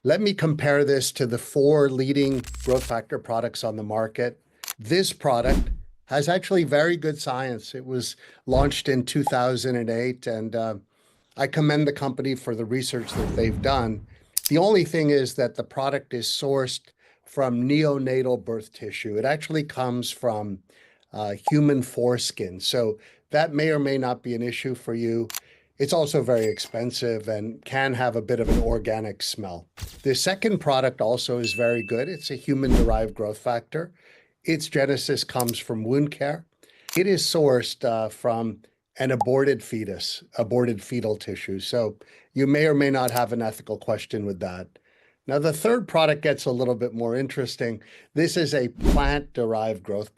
Let me compare this to the four leading growth factor products on the market. This product has actually very good science. It was launched in 2008, and I commend the company for the research that they've done. The only thing is that the product is sourced from neonatal birth tissue. It actually comes from human foreskin. So that may or may not be an issue for you. It's also very expensive and can have a bit of an organic smell. The second product also is very good. It's a human-derived growth factor. Its genesis comes from wound care. It is sourced from an aborted fetus, aborted fetal tissue. So you may or may not have an ethical question with that. Now, the third product gets a little bit more interesting. This is a plant-derived growth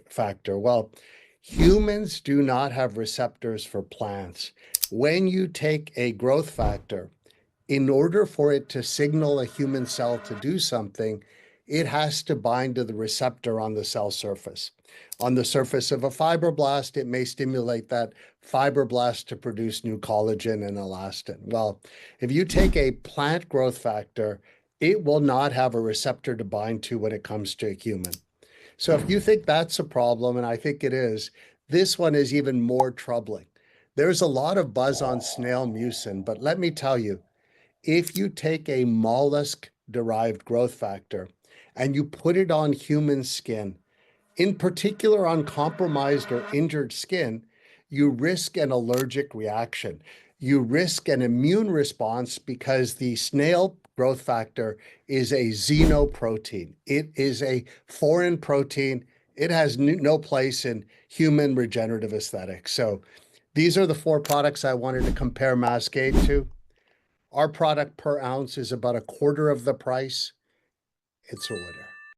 factor. Well, humans do not have receptors for plants. When you take a growth factor, in order for it to signal a human cell to do something, it has to bind to the receptor on the cell surface. On the surface of a fibroblast, it may stimulate that fibroblast to produce new collagen and elastin. Well, if you take a plant growth factor, it will not have a receptor to bind to when it comes to a human. So if you think that's a problem, and I think it is, this one is even more troubling. There's a lot of buzz on snail mucin, but let me tell you, if you take a mollusk-derived growth factor and you put it on human skin, in particular on compromised or injured skin, you risk an allergic reaction. You risk an immune response because the snail growth factor is a xenoprotein. It is a foreign protein. It has no place in human regenerative aesthetics. So these are the four products I wanted to compare Maskad to. Our product per ounce is about a quarter of the price. It's a winner.